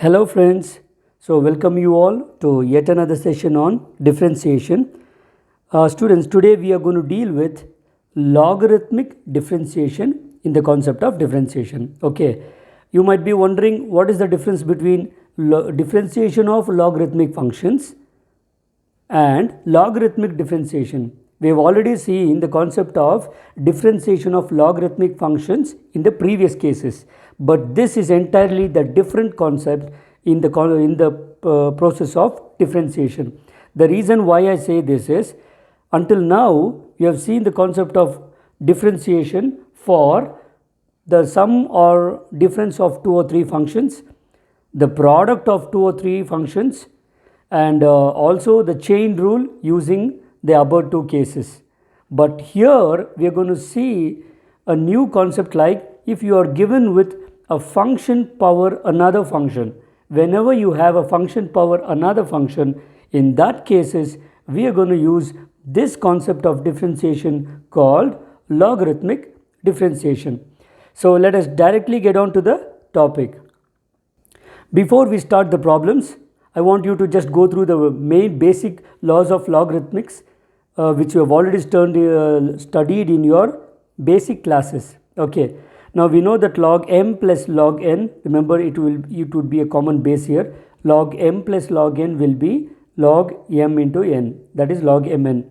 Hello friends, so welcome you all to yet another session on differentiation. Students, today we are going to deal with logarithmic differentiation in the concept of differentiation. Okay, you might be wondering what is the difference between differentiation of logarithmic functions and logarithmic differentiation. We have already seen the concept of differentiation of logarithmic functions in the previous cases, but this is entirely the different concept in the process of differentiation. The reason why I say this is, until now you have seen the concept of differentiation for the sum or difference of two or three functions, the product of two or three functions, and also the chain rule using the above two cases. But here we are going to see a new concept, like if you are given with a function power another function. Whenever you have a function power another function, in that cases we are going to use this concept of differentiation called logarithmic differentiation. So let us directly get on to the topic. Before we start the problems, I want you to just go through the main basic laws of logarithmics, which you have already studied in your basic classes. Okay. Now we know that log m plus log n, remember it would be a common base here. Log m plus log n will be log m into n, that is log mn,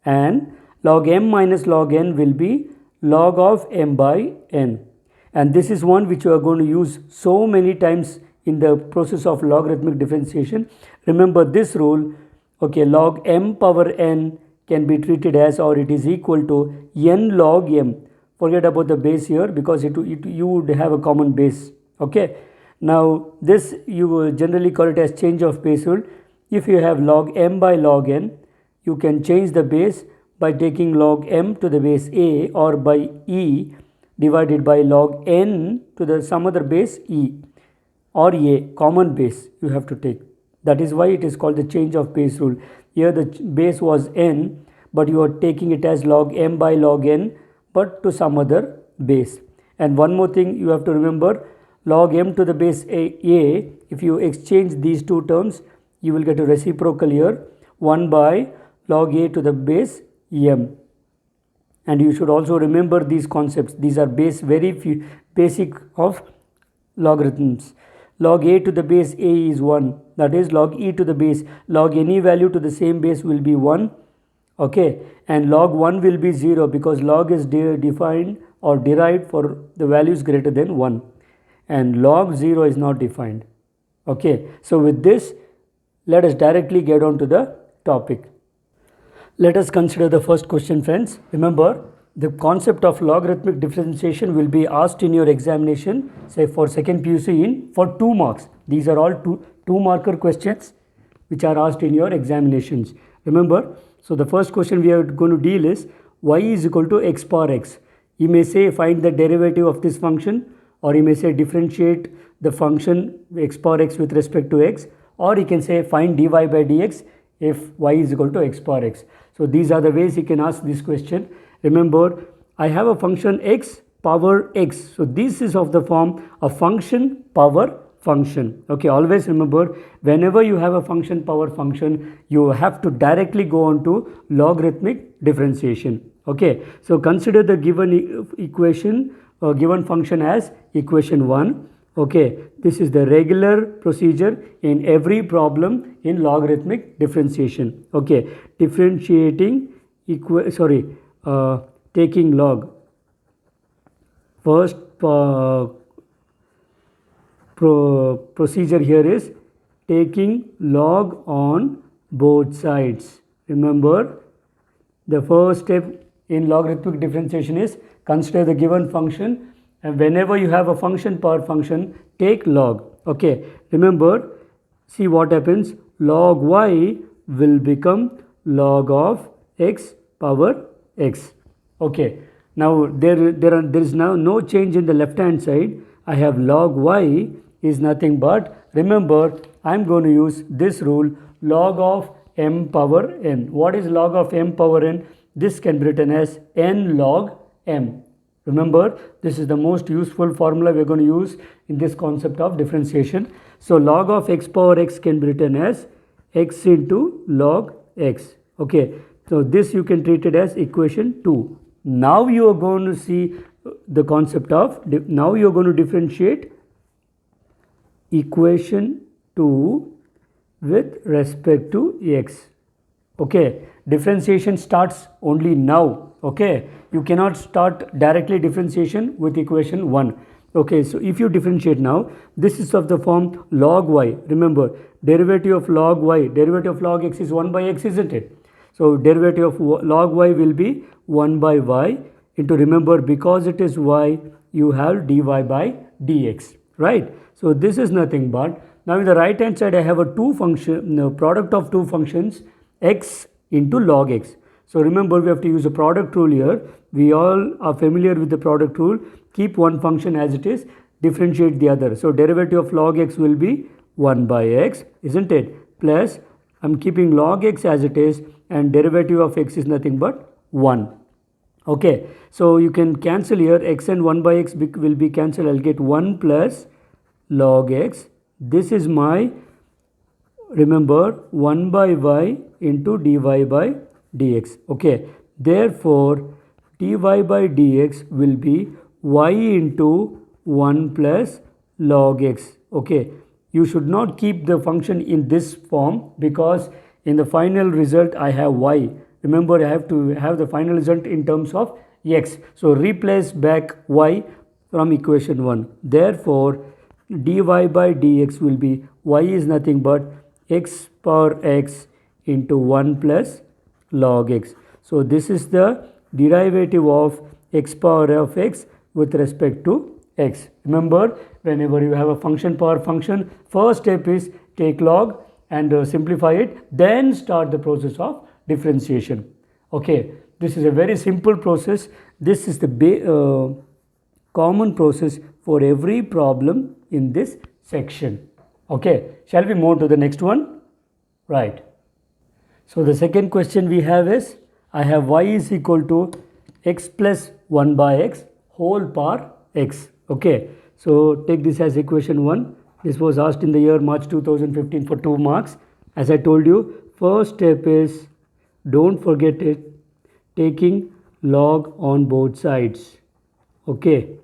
and log m minus log n will be log of m by n. And this is one which you are going to use so many times in the process of logarithmic differentiation. Remember this rule. Okay, log m power n can be treated as, or it is equal to, n log m. Forget about the base here, because you would have a common base. Okay, now this you will generally call it as change of base rule. If you have log m by log n, you can change the base by taking log m to the base a, or by e divided by log n to the some other base e, or a common base you have to take. That is why it is called the change of base rule. Here the base was n, but you are taking it as log m by log n, but to some other base. And one more thing you have to remember, log m to the base a, if you exchange these two terms, you will get a reciprocal here, 1 by log a to the base m. And you should also remember these concepts. These are very basic of logarithms. Log a to the base a is 1, that is log e to the base, log any value to the same base will be 1. Okay, and log 1 will be 0, because log is defined or derived for the values greater than 1, and log 0 is not defined. Okay, so with this, let us directly get on to the topic. Let us consider the first question, friends. Remember, the concept of logarithmic differentiation will be asked in your examination, say for second PUC for 2 marks. These are all two marker questions which are asked in your examinations. Remember, so the first question we are going to deal is y is equal to x power x. You may say find the derivative of this function, or you may say differentiate the function x power x with respect to x, or you can say find dy by dx if y is equal to x power x. So these are the ways you can ask this question. Remember, I have a function x power x. So this is of the form a function power function. Okay, always remember, whenever you have a function power function, you have to directly go on to logarithmic differentiation. Okay, so consider the given equation or given function as equation 1. Okay, this is the regular procedure in every problem in logarithmic differentiation. Okay, differentiating taking log. First procedure here is taking log on both sides. Remember, the first step in logarithmic differentiation is consider the given function, and whenever you have a function power function, take log. Okay, remember, see what happens, log y will become log of x power x. Okay, now there is now no change in the left hand side. I have log y is nothing but, remember, I am going to use this rule, log of m power n. What is log of m power n? This can be written as n log m. Remember, this is the most useful formula we are going to use in this concept of differentiation. So log of x power x can be written as x into log x. Okay, so this you can treat it as equation 2. Now you are going to see the concept of, now you are going to differentiate equation 2 with respect to x. Okay, differentiation starts only now. Okay, you cannot start directly differentiation with equation 1. Okay, so if you differentiate now, this is of the form log y. Remember, derivative of log y, derivative of log x is 1 by x, isn't it? So derivative of log y will be 1 by y into, remember, because it is y, you have dy by dx, right? So this is nothing but, now in the right hand side I have a product of two functions, x into log x. So remember, we have to use a product rule here. We all are familiar with the product rule. Keep one function as it is, differentiate the other. So derivative of log x will be 1 by x, isn't it? Plus, I'm keeping log x as it is, and derivative of x is nothing but 1. Okay, so you can cancel here, x and 1 by x will be cancelled. I'll get 1 plus log x. This is my, remember, 1 by y into dy by dx. Okay, therefore dy by dx will be y into 1 plus log x. Okay, you should not keep the function in this form, because in the final result I have y. Remember, I have to have the final result in terms of x. So replace back y from equation 1. Therefore dy by dx will be, y is nothing but x power x into 1 plus log x. So this is the derivative of x power of x with respect to x. Remember, whenever you have a function power function, first step is take log and simplify it, then start the process of differentiation. Okay, this is a very simple process. This is the common process for every problem in this section. Okay, shall we move to the next one? Right. So the second question we have is, I have y is equal to x plus 1 by x whole power x. Okay, so take this as equation 1. This was asked in the year March 2015 for 2 marks. As I told you, first step is, don't forget it, taking log on both sides. Okay,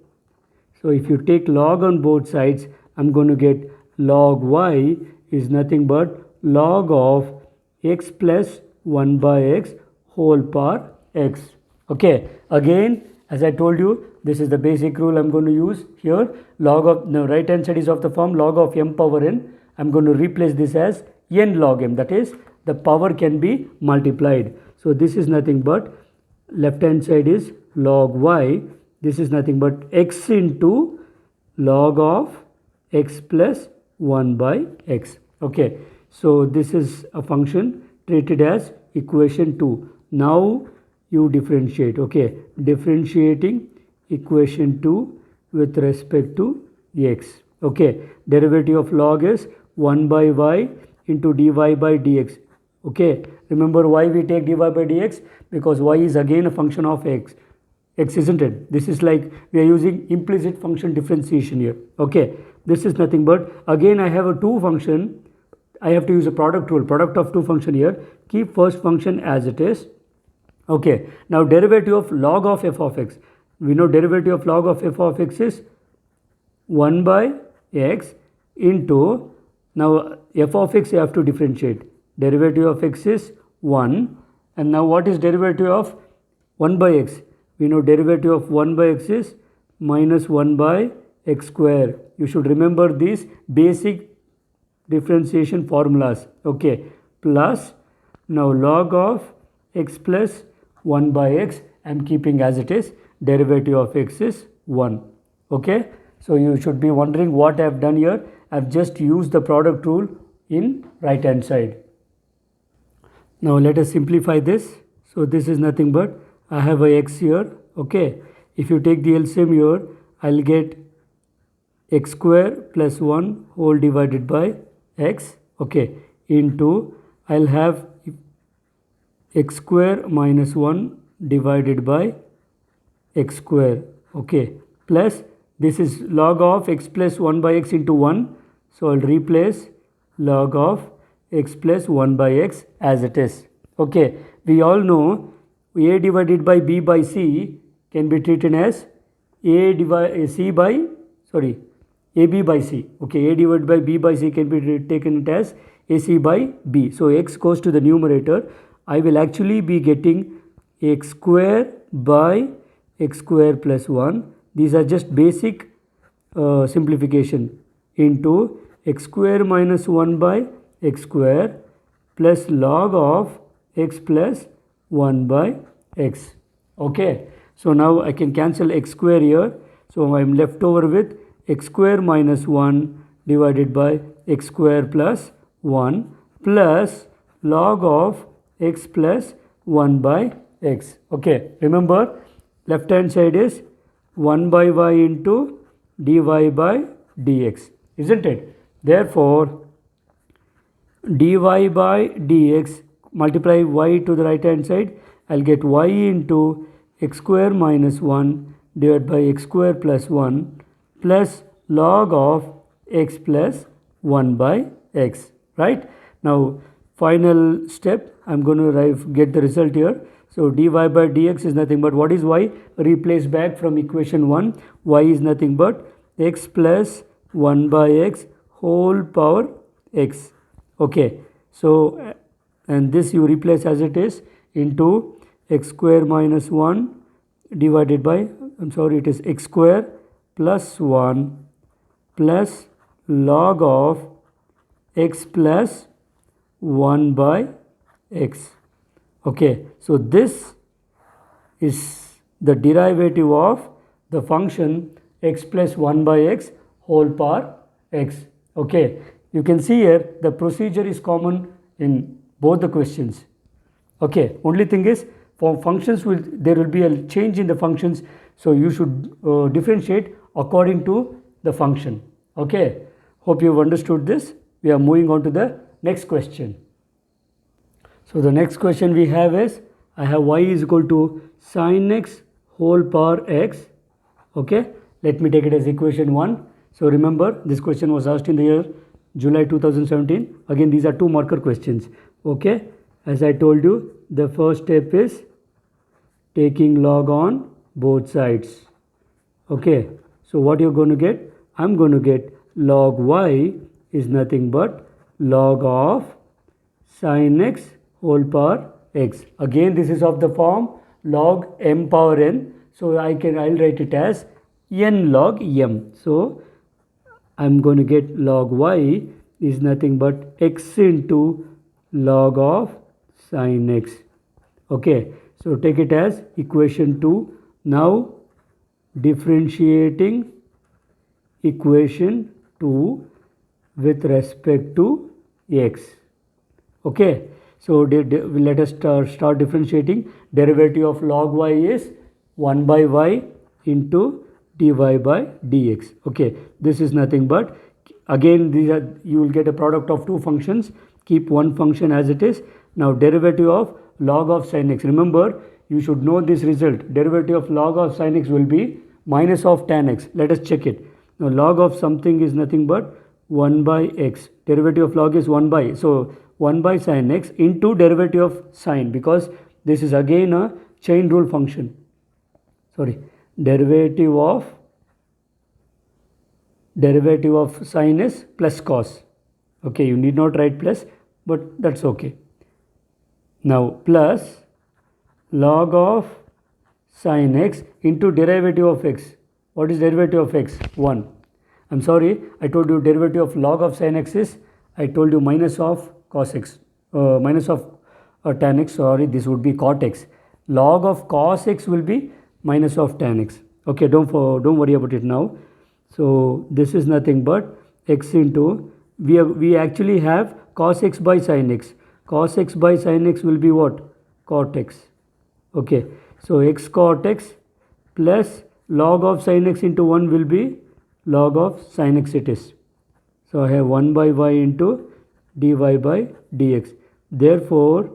so if you take log on both sides, I'm going to get log y is nothing but log of x plus 1 by x whole power x. Okay, again, as I told you, this is the basic rule I'm going to use here. Log of, the right hand side is of the form log of m power n. I'm going to replace this as n log m, that is, the power can be multiplied. So this is nothing but, left hand side is log y, this is nothing but x into log of x plus 1 by x. Okay, so this is a function treated as equation 2. Now you differentiate. Okay, differentiating equation 2 with respect to x. Okay, derivative of log is 1 by y into dy by dx. Okay, remember why we take dy by dx? Because y is again a function of x, isn't it? This is like we are using implicit function differentiation here. Okay, this is nothing but, again I have a 2 function, I have to use a product rule, product of 2 function here. Keep first function as it is. Okay, now derivative of log of f of x. We know derivative of log of f of x is 1 by x into, now f of x you have to differentiate. Derivative of x is 1, and now what is derivative of 1 by x? We know derivative of 1 by x is minus 1 by x square. You should remember these basic differentiation formulas. Okay, plus now log of x plus 1 by x, I am keeping as it is, derivative of x is 1. Okay, so you should be wondering what I have done here. I have just used the product rule in right hand side. Now let us simplify this. So this is nothing but, I have a x here. Okay, if you take the LCM here, I'll get x square plus 1 whole divided by x. Okay, into, I'll have x square minus 1 divided by x square. okay, plus this is log of x plus 1 by x into 1. So I'll replace log of x plus 1 by x as it is. Okay, we all know a divided by b by c can be treated as c by, sorry, ab by c. Okay, a divided by b by c can be taken it as ac by b. So x goes to the numerator. I will actually be getting x square by x square plus 1. These are just basic simplification into x square minus 1 by x square plus log of x plus 1 by x. Okay, so now I can cancel x square here. So I am left over with x square minus 1 divided by x square plus 1 plus log of x plus 1 by x. Okay, remember left hand side is 1 by y into dy by dx, isn't it? Therefore, dy by dx, multiply y to the right hand side, I'll get y into x square minus 1 divided by x square plus 1 plus log of x plus 1 by x, right? Now, final step, I'm going to get the result here. So dy by dx is nothing but, what is y? Replace back from equation 1. Y is nothing but x plus 1 by x whole power x. Okay, so and this you replace as it is into x square minus 1 divided by, it is x square plus 1 plus log of x plus 1 by x. Okay, so this is the derivative of the function x plus 1 by x whole power x. Okay, you can see here the procedure is common in both the questions. Okay, only thing is for functions there will be a change in the functions, so you should differentiate according to the function. Okay, hope you have understood this. We are moving on to the next question. So the next question we have is, I have y is equal to sin x whole power x. Okay, let me take it as equation 1. So remember, this question was asked in the year July 2017. Again, these are 2 marker questions. Okay, as I told you, the first step is taking log on both sides. Okay, so what you're going to get? I'm going to get log y is nothing but log of sin x whole power x. Again, this is of the form log m power n. So I'll write it as n log m. So I'm going to get log y is nothing but x into log of sin x. Okay, so take it as equation 2. Now differentiating equation 2 with respect to x. Okay, so let us start differentiating. Derivative of log y is 1 by y into dy by dx. Okay, this is nothing but, again you will get a product of 2 functions. Keep one function as it is. Now derivative of log of sin x. Remember, you should know this result. Derivative of log of sin x will be minus of tan x. Let us check it. Now log of something is nothing but 1 by x. Derivative of log is 1 by. So 1 by sin x into derivative of sin, because this is again a chain rule function. Sorry, derivative of sin is plus cos. Okay, you need not write plus, but that's okay. Now plus log of sin x into derivative of x. What is derivative of x? 1. I'm sorry, I told you derivative of log of sin x is, I told you minus of cos x, minus of tan x, sorry, this would be cot x. Log of cos x will be minus of tan x. Okay, don't worry about it now. So this is nothing but x into, we actually have cos x by sin x. Cos x by sin x will be what? Cot x. Okay, so x cot x plus log of sin x into 1 will be log of sin x it is. So I have 1 by y into dy by dx. Therefore,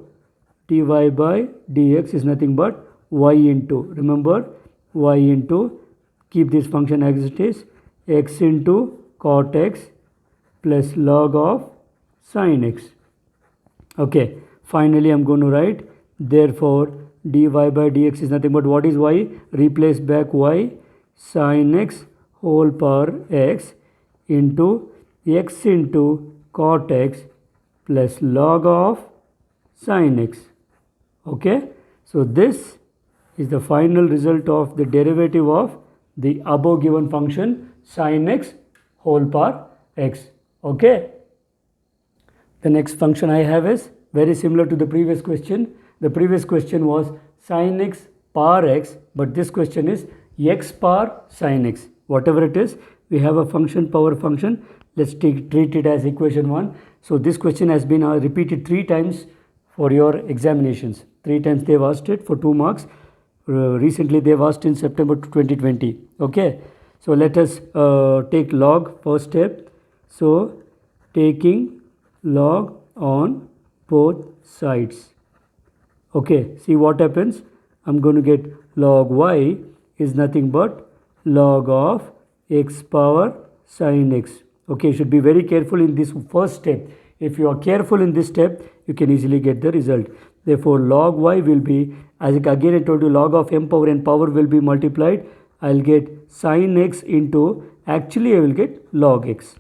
dy by dx is nothing but y into, remember, y into keep this function as it is, x into cot x plus log of sin x. Okay, finally I'm going to write, therefore dy by dx is nothing but what is y? Replace back y, sin x whole power x into x into cot x plus log of sin x. Okay, so this is the final result of the derivative of the above given function sin x whole power x. Okay, the next function I have is very similar to the previous question. The previous question was sin x power x, but this question is x power sin x. Whatever it is, we have a function, power function. Let's treat it as equation 1. So this question has been repeated 3 times for your examinations. 3 times they've asked it for 2 marks. Recently they've asked in September 2020. Okay, so let us take log first step. So taking log on both sides. Okay, see what happens. I'm going to get log y is nothing but log of x power sin x. Okay, you should be very careful in this first step. If you are careful in this step, you can easily get the result. Therefore, log y will be, as again I told you, log of m power n power will be multiplied. I'll get sin x into, actually I will get log x.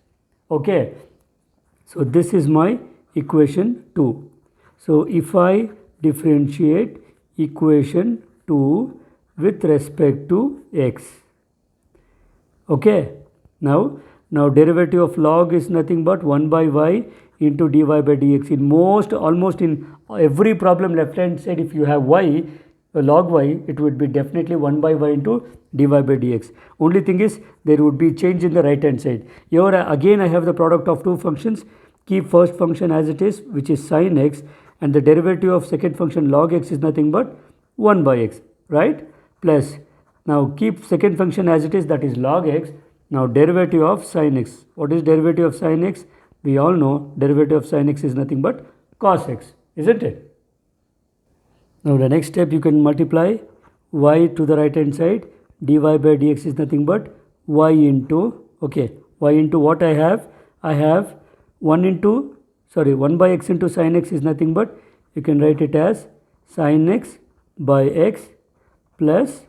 Okay, so this is my equation 2. So if I differentiate equation 2 with respect to x. Okay, now derivative of log is nothing but 1 by y into dy by dx. In almost in every problem left hand side, if you have y, log y, it would be definitely 1 by y into dy by dx. Only thing is there would be change in the right hand side. Here again I have the product of 2 functions. Keep first function as it is, which is sin x, and the derivative of second function log x is nothing but 1 by x, right? Plus, now keep second function as it is, that is log x. Now derivative of sin x. What is derivative of sin x? We all know derivative of sin x is nothing but cos x, isn't it? Now the next step, you can multiply y to the right hand side. Dy by dx is nothing but y into, okay, y into what I have? I have 1 by x into sin x is nothing but, you can write it as sin x by x plus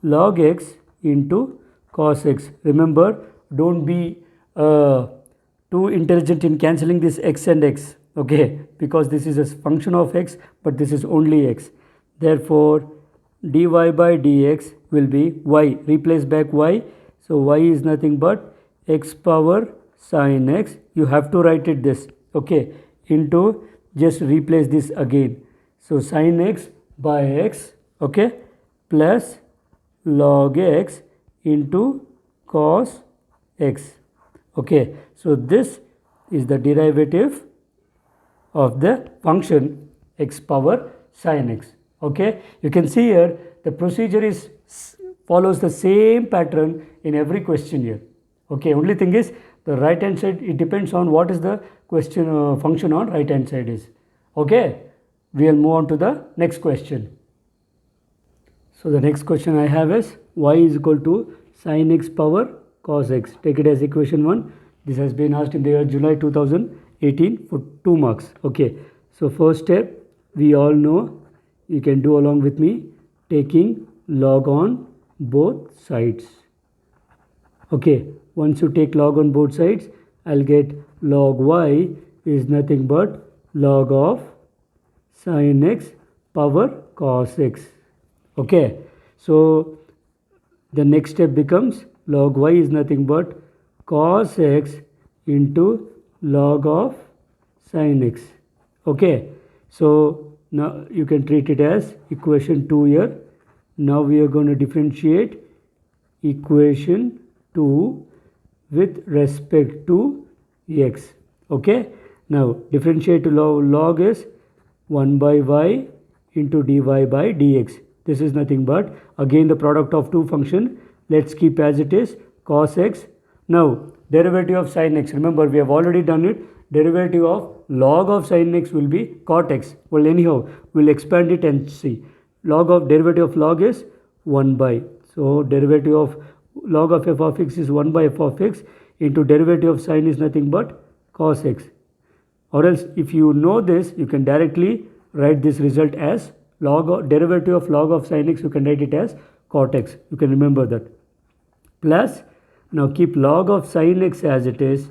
log x into cos x. Remember, don't be too intelligent in cancelling this x and x, okay, because this is a function of x, but this is only x. Therefore, dy by dx will be y, replace back y. So y is nothing but x power sin x, you have to write it this, okay, into, just replace this again. So sin x by x, okay, plus log x into cos x. Okay, so this is the derivative of the function x power sin x. Okay, you can see here the procedure follows the same pattern in every question here. Okay, only thing is the right hand side, it depends on what is the question function on right hand side is. Okay, we will move on to the next question. So the next question I have is y is equal to sin x power cos x. Take it as equation 1. This has been asked in the year July 2018 for 2 marks. Okay, so first step, we all know, you can do along with me, taking log on both sides. Okay, once you take log on both sides, I'll get log y is nothing but log of sin x power cos x. Okay, so the next step becomes log y is nothing but cos x into log of sin x. Okay, so now you can treat it as equation 2 here. Now we are going to differentiate equation 2 with respect to x. Okay, now differentiate to log is 1 by y into dy by dx. This is nothing but again the product of 2 function. Let's keep as it is, cos x. Now derivative of sin x, remember we have already done it. Derivative of log of sin x will be cot x. Well, anyhow, we'll expand it and see. Log of derivative of log is 1 by. So derivative of log of f of x is 1 by f of x into derivative of sine is nothing but cos x. Or else if you know this, you can directly write this result as derivative of log of sine x, you can write it as cot x. You can remember that. Plus, now keep log of sine x as it is.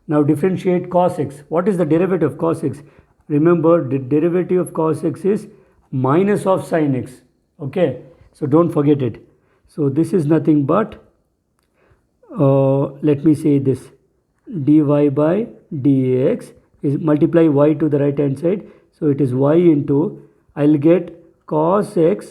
Now differentiate cos x. What is the derivative of cos x? Remember, the derivative of cos x is minus of sine x. Okay, so don't forget it. So this is nothing but, let me say this, dy by dx is multiply y to the right hand side. So it is y into, I'll get cos x,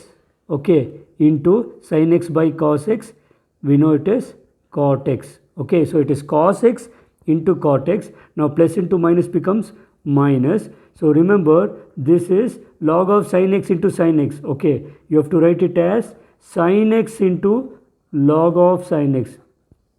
okay, into sin x by cos x. We know it is cot x. Okay, so it is cos x into cot x. Now plus into minus becomes minus. So remember, this is log of sin x into sin x. Okay, you have to write it as sin x into log of sin x.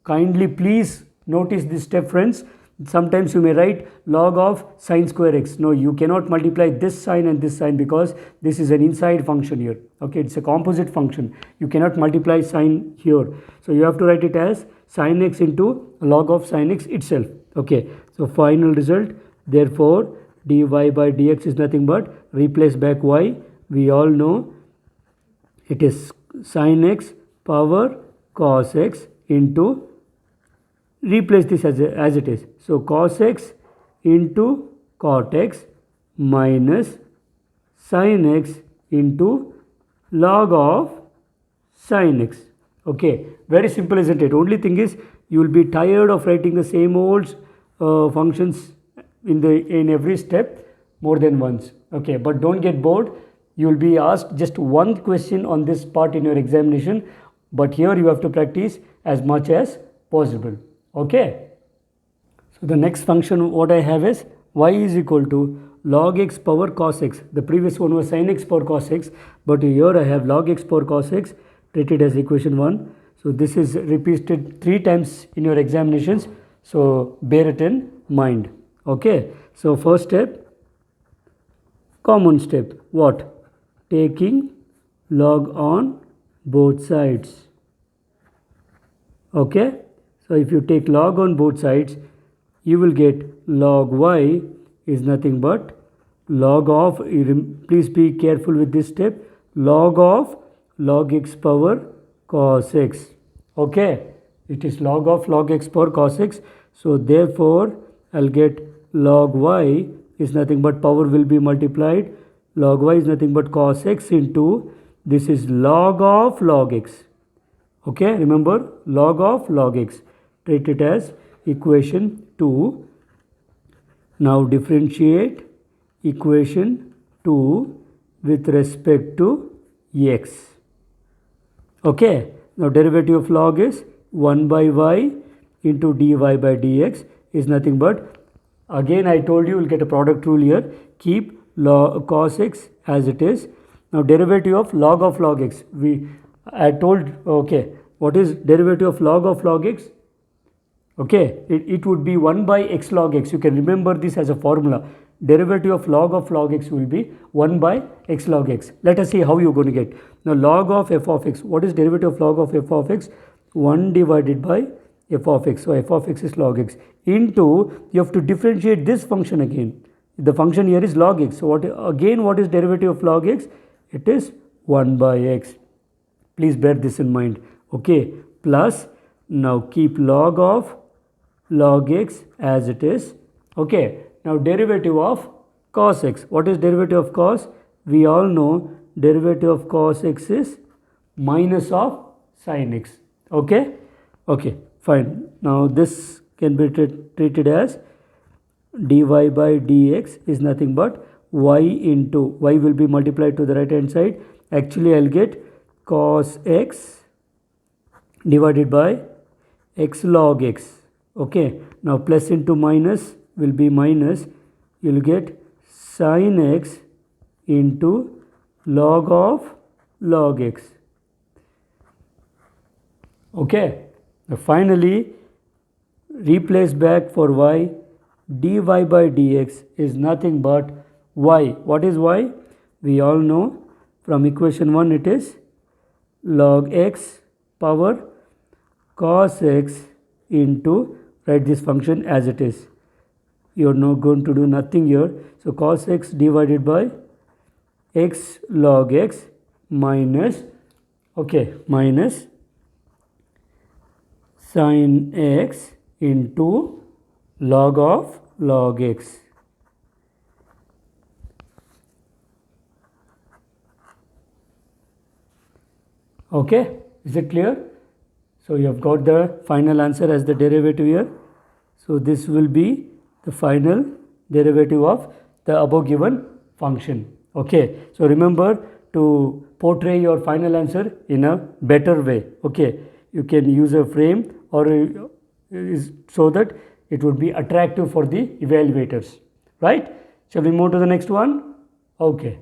Kindly please notice this step, friends. Sometimes you may write log of sine square x. No, you cannot multiply this sign and this sign because this is an inside function here. Okay, it's a composite function. You cannot multiply sine here. So you have to write it as sin x into log of sin x itself. Okay, so final result, therefore dy by dx is nothing but, replace back y. We all know it is sin x power cos x into, replace this as it is. So cos x into cot x minus sin x into log of sin x. Okay, very simple, isn't it? Only thing is, you will be tired of writing the same old functions in every step more than once. Okay, but don't get bored. You will be asked just one question on this part in your examination, but here you have to practice as much as possible. Okay, so the next function what I have is y is equal to log x power cos x. The previous one was sin x power cos x, but here I have log x power cos x, treated as equation 1. So this is repeated 3 times in your examinations, so bear it in mind. Okay, so first step, common step, what? Taking log on both sides. Okay, so if you take log on both sides, you will get log y is nothing but log of, please be careful with this step, log of log x power cos x. Okay, it is log of log x power cos x. So therefore I'll get log y is nothing but, power will be multiplied, log y is nothing but cos x into, this is log of log x. Okay, remember, log of log x, treat it as equation 2. Now differentiate equation 2 with respect to x. Okay, now derivative of log is 1 by y into dy by dx is nothing but, again I told you will get a product rule here, keep log cos x as it is. Now derivative of log x, I told, okay, what is derivative of log x? Okay, it would be 1 by x log x. You can remember this as a formula. Derivative of log x will be 1 by x log x. Let us see how you're going to get. Now log of f of x. What is derivative of log of f of x? 1 divided by f of x. So f of x is log x. Into, you have to differentiate this function again. The function here is log x. So what is derivative of log x? It is 1 by x. Please bear this in mind. Okay, plus, now keep log of log x as it is. Okay, now derivative of cos x. What is derivative of cos? We all know derivative of cos x is minus of sin x. Okay, okay, fine. Now this can be treated as dy by dx is nothing but y into, y will be multiplied to the right hand side. Actually I'll get cos x divided by x log x. Okay, now plus into minus will be minus, you will get sin x into log of log x. Okay, now finally replace back for y, dy by dx is nothing but y. What is y? We all know from equation 1 it is log x power cos x into, write this function as it is. You're not going to do nothing here. So cos x divided by x log x minus, okay, minus sin x into log of log x. Okay, is it clear? So you have got the final answer as the derivative here. So this will be the final derivative of the above given function. Okay, so remember to portray your final answer in a better way. Okay, you can use a frame or so that it would be attractive for the evaluators, right? Shall we move to the next one? Okay.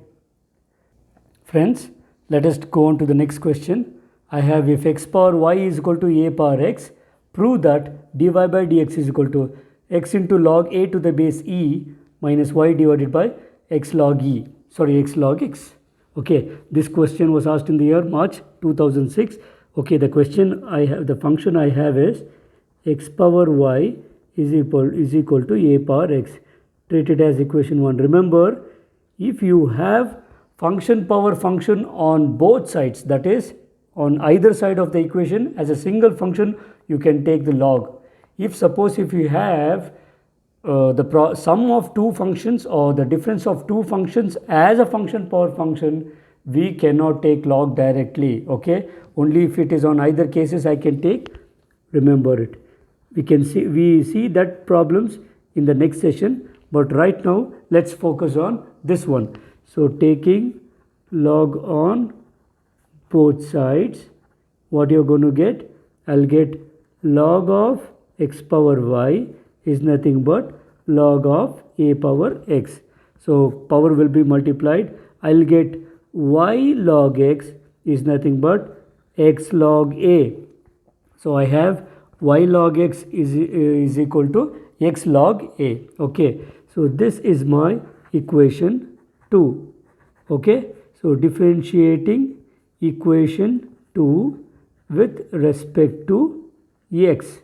Friends, let us go on to the next question. I have, if x power y is equal to a power x, prove that dy by dx is equal to x into log a to the base e minus y divided by x log e, x log x. Okay, this question was asked in the year March 2006. Okay, the question I have, the function I have is x power y is equal to a power x. Treat it as equation 1. Remember, if you have function power function on both sides, that is on either side of the equation as a single function, you can take the log. If suppose if you have the sum of two functions or the difference of two functions as a function power function, we cannot take log directly. Okay, only if it is on either cases I can take. Remember it. We see that problems in the next session, but right now let's focus on this one. So taking log on both sides, what you're going to get? I'll get log of x power y is nothing but log of a power x. So power will be multiplied. I'll get y log x is nothing but x log a. So I have y log x is equal to x log a. Okay, so this is my equation 2. Okay, so differentiating equation 2 with respect to x.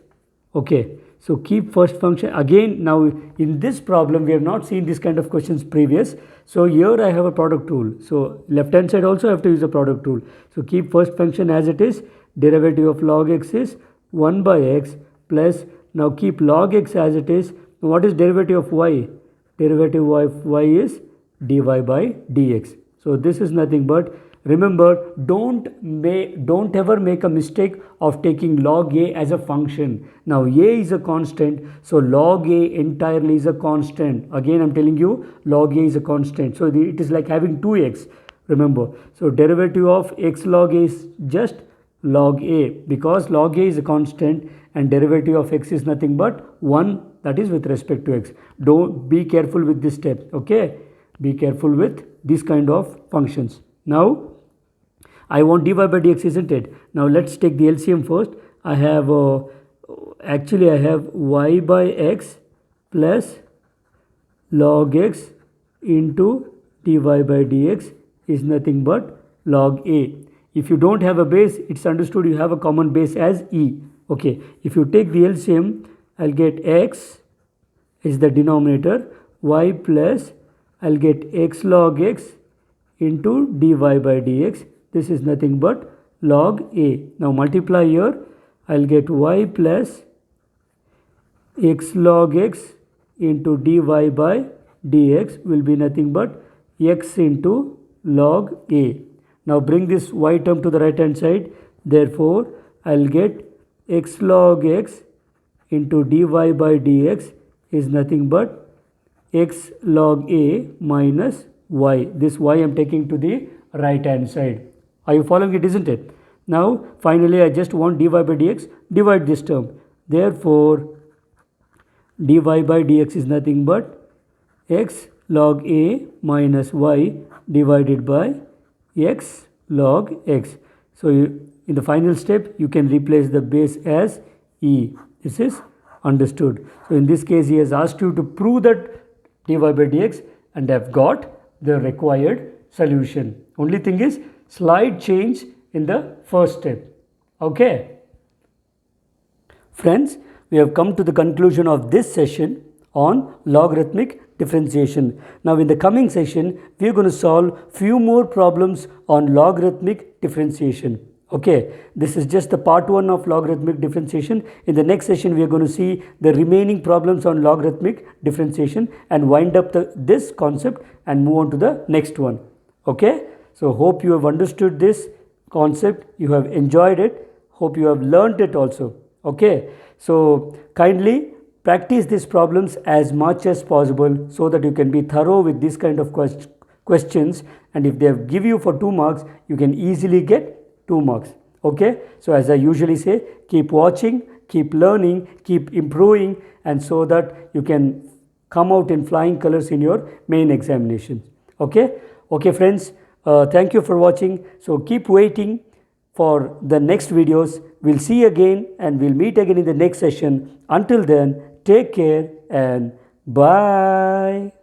Okay, so keep first function. Again, now in this problem we have not seen this kind of questions previous. So here I have a product rule. So left hand side also I have to use a product rule. So keep first function as it is. Derivative of log x is 1 by x plus, now keep log x as it is. What is derivative of y? Derivative of y is dy by dx. So this is nothing but, remember, don't ever make a mistake of taking log a as a function. Now a is a constant, so log a entirely is a constant. Again I'm telling you, log a is a constant. So it is like having 2x. Remember, so derivative of x log a is just log a, because log a is a constant and derivative of x is nothing but 1, that is with respect to x. Don't be careful with this step. Okay, be careful with this kind of functions. Now I want dy by dx, isn't it? Now let's take the LCM first. I have actually I have y by x plus log x into dy by dx is nothing but log a. If you don't have a base, it's understood you have a common base as e. Okay, if you take the LCM, I'll get x is the denominator, y plus I'll get x log x into dy by dx. This is nothing but log a. Now multiply here, I'll get y plus x log x into dy by dx will be nothing but x into log a. Now bring this y term to the right hand side. Therefore, I'll get x log x into dy by dx is nothing but x log a minus y. This y I am taking to the right hand side. Are you following it, isn't it? Now finally I just want dy by dx, divide this term. Therefore, dy by dx is nothing but x log a minus y divided by x log x. So in the final step you can replace the base as e. This is understood. So in this case he has asked you to prove that dy by dx and have got the required solution. Only thing is slight change in the first step. Okay. Friends, we have come to the conclusion of this session on logarithmic differentiation. Now in the coming session, we are going to solve few more problems on logarithmic differentiation. Okay, this is just the part 1 of logarithmic differentiation. In the next session, we are going to see the remaining problems on logarithmic differentiation and wind up this concept and move on to the next one. Okay, so hope you have understood this concept, you have enjoyed it, hope you have learned it also. Okay, so kindly practice these problems as much as possible so that you can be thorough with this kind of questions, and if they give you for 2 marks, you can easily get 2 marks. Okay, so as I usually say, keep watching, keep learning, keep improving, and so that you can come out in flying colors in your main examinations. Okay friends, thank you for watching. So keep waiting for the next videos. We'll see you again and we'll meet again in the next session. Until then, take care and bye.